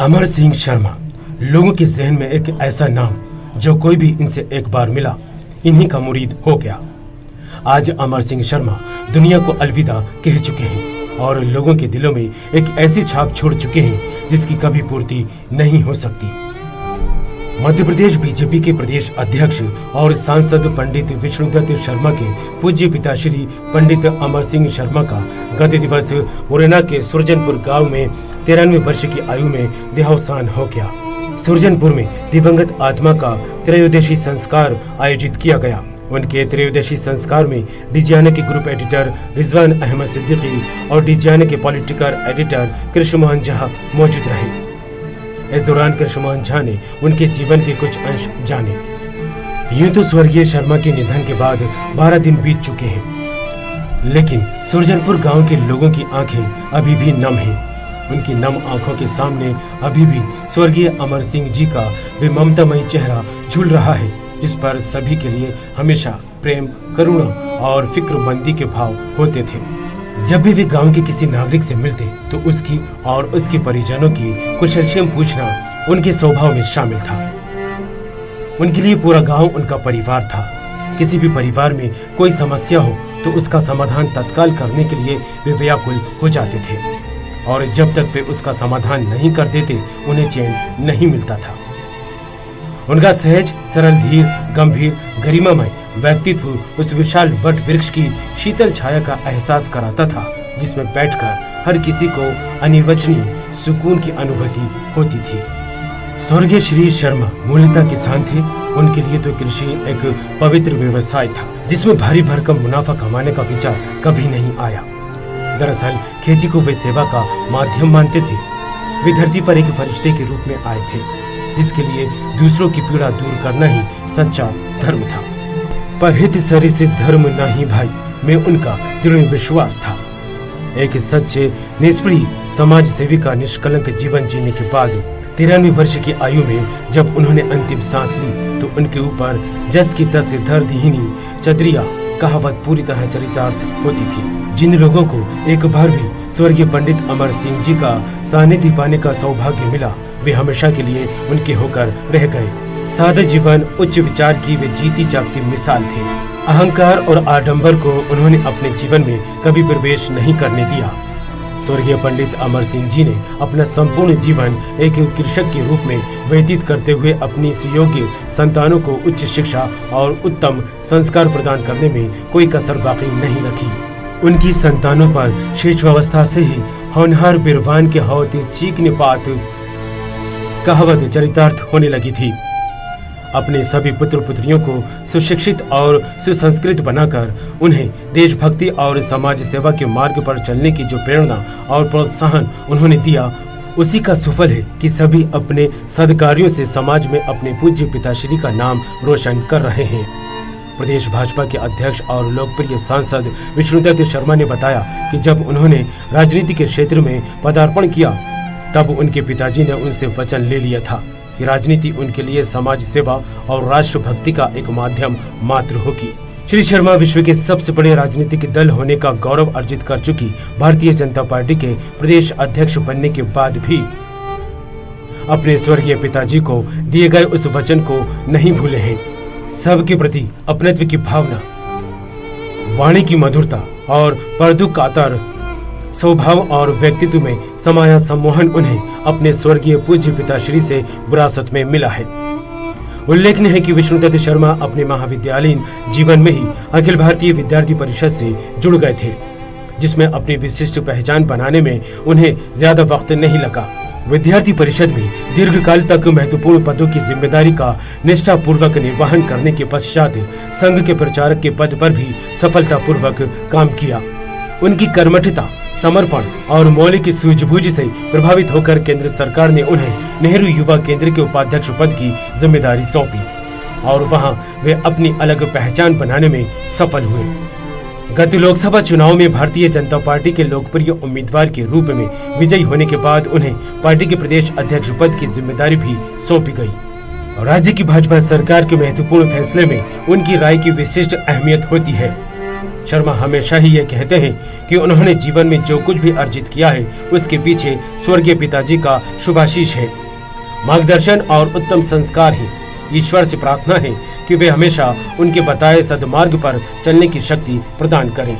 अमर सिंह शर्मा लोगों के जहन में एक ऐसा नाम जो कोई भी इनसे एक बार मिला इन्हीं का मुरीद हो गया। आज अमर सिंह शर्मा दुनिया को अलविदा कह चुके हैं और लोगों के दिलों में एक ऐसी छाप छोड़ चुके हैं जिसकी कभी पूर्ति नहीं हो सकती। मध्य प्रदेश बीजेपी के प्रदेश अध्यक्ष और सांसद पंडित विष्णुदत्त शर्मा के पूज्य पिता श्री पंडित अमर सिंह शर्मा का गत दिवस मुरैना के सुरजनपुर गांव में 93 वर्ष की आयु में देहावसान हो गया। सुरजनपुर में दिवंगत आत्मा का त्रयोदशी संस्कार आयोजित किया गया। उनके त्रयोदशी संस्कार में डिजियाना के ग्रुप एडिटर रिजवान अहमद सिद्दीकी और डिजियाना के पॉलिटिकल एडिटर कृष्ण मोहन झा मौजूद रहे। इस दौरान कृष्ण मोहन झा ने उनके जीवन के कुछ अंश जाने। यूं तो स्वर्गीय शर्मा के निधन के बाद 12 दिन बीत चुके हैं, लेकिन सुरजनपुर गांव के लोगों की आंखें अभी भी नम हैं। उनकी नम आंखों के सामने अभी भी स्वर्गीय अमर सिंह जी का वे ममतामयी चेहरा झूल रहा है, जिस पर सभी के लिए हमेशा प्रेम, करुणा और फिक्रमंदी के भाव होते थे। जब भी वे गांव के किसी नागरिक से मिलते तो उसकी और उसके परिजनों की कुशलक्षेम पूछना उनके स्वभाव में शामिल था। उनके लिए पूरा गांव उनका परिवार था। किसी भी परिवार में कोई समस्या हो तो उसका समाधान तत्काल करने के लिए वे व्याकुल हो जाते थे और जब तक वे उसका समाधान नहीं कर देते उन्हें चैन नहीं मिलता था। उनका सहज, सरल, धीर, गंभीर, गरिमामय व्यक्तित्व उस विशाल वट वृक्ष की शीतल छाया का एहसास कराता था, जिसमें बैठकर हर किसी को अनिर्वचनीय सुकून की अनुभूति होती थी। स्वर्गीय श्री शर्मा मूलतः किसान थे। उनके लिए तो कृषि एक पवित्र व्यवसाय था, जिसमें भारी भरकम मुनाफा कमाने का विचार कभी नहीं आया। दरअसल खेती को वे सेवा का माध्यम मानते थे। वे धरती पर एक फरिश्ते के रूप में आए थे, जिसके लिए दूसरों की पीड़ा दूर करना ही सच्चा धर्म था। पर हित सरी से धर्म नहीं भाई में उनका दृढ़ विश्वास था। एक सच्चे निष्प्रिय समाज सेवी का निष्कलंक जीवन जीने के बाद 93 वर्ष की आयु में जब उन्होंने अंतिम सांस ली तो उनके ऊपर जस की तस दर्दहीनी चतरिया कहावत पूरी तरह चरितार्थ होती थी। जिन लोगों को एक बार भी स्वर्गीय पंडित अमर सिंह जी का सानिध्य पाने का सौभाग्य मिला, वे हमेशा के लिए उनके होकर रह गए। सादा जीवन, उच्च विचार की वे जीती जागती मिसाल थे। अहंकार और आडंबर को उन्होंने अपने जीवन में कभी प्रवेश नहीं करने दिया। स्वर्गीय पंडित अमर सिंह जी ने अपना संपूर्ण जीवन एक कृषक के रूप में व्यतीत करते हुए अपनी सुयोग्य संतानों को उच्च शिक्षा और उत्तम संस्कार प्रदान करने में कोई कसर बाकी नहीं रखी। उनकी संतानों पर शिशुअवस्था से ही होनहार बिरवान के होते चीखने पात कहावत चरितार्थ होने लगी थी। अपने सभी पुत्र पुत्रियों को सुशिक्षित और सुसंस्कृत बनाकर उन्हें देशभक्ति और समाज सेवा के मार्ग पर चलने की जो प्रेरणा और प्रोत्साहन उन्होंने दिया, उसी का सुफल है कि सभी अपने सद्कार्यों से समाज में अपने पूज्य पिताश्री का नाम रोशन कर रहे हैं। प्रदेश भाजपा के अध्यक्ष और लोकप्रिय सांसद विष्णुदत्त शर्मा ने बताया कि जब उन्होंने राजनीति के क्षेत्र में पदार्पण किया तब उनके पिताजी ने उनसे वचन ले लिया था कि राजनीति उनके लिए समाज सेवा और राष्ट्रभक्ति का एक माध्यम मात्र होगी। श्री शर्मा विश्व के सबसे बड़े राजनीतिक दल होने का गौरव अर्जित कर चुकी भारतीय जनता पार्टी के प्रदेश अध्यक्ष बनने के बाद भी अपने स्वर्गीय पिताजी को दिए गए उस वचन को नहीं भूले हैं। सबके प्रति अपनत्व की भावना, वाणी की मधुरता और परदु कातर स्वभाव और व्यक्तित्व में समाया सम्मोहन उन्हें अपने स्वर्गीय पूज्य पिताश्री से विरासत में मिला है। उल्लेखनीय है कि विष्णुदत्त शर्मा अपने महाविद्यालयीन जीवन में ही अखिल भारतीय विद्यार्थी परिषद से जुड़ गए थे, जिसमें अपनी विशिष्ट पहचान बनाने में उन्हें ज्यादा वक्त नहीं लगा। विद्यार्थी परिषद में दीर्घकाल तक महत्वपूर्ण पदों की जिम्मेदारी का निष्ठा पूर्वक निर्वहन करने के पश्चात संघ के प्रचारक के पद पर भी सफलता पूर्वक काम किया। उनकी कर्मठता, समर्पण और मौलिक सूझबूझ से प्रभावित होकर केंद्र सरकार ने उन्हें नेहरू युवा केंद्र के उपाध्यक्ष पद की जिम्मेदारी सौंपी और वहां वे अपनी अलग पहचान बनाने में सफल हुए। गत लोकसभा चुनाव में भारतीय जनता पार्टी के लोकप्रिय उम्मीदवार के रूप में विजयी होने के बाद उन्हें पार्टी के प्रदेश अध्यक्ष पद की जिम्मेदारी भी सौंपी गई। राज्य की भाजपा सरकार के महत्वपूर्ण फैसले में उनकी राय की विशिष्ट अहमियत होती है। शर्मा हमेशा ही ये कहते हैं कि उन्होंने जीवन में जो कुछ भी अर्जित किया है उसके पीछे स्वर्गीय पिताजी का शुभाशीष है। मार्गदर्शन और उत्तम संस्कार ही ईश्वर से प्रार्थना है कि वे हमेशा उनके बताए सद्मार्ग पर चलने की शक्ति प्रदान करें।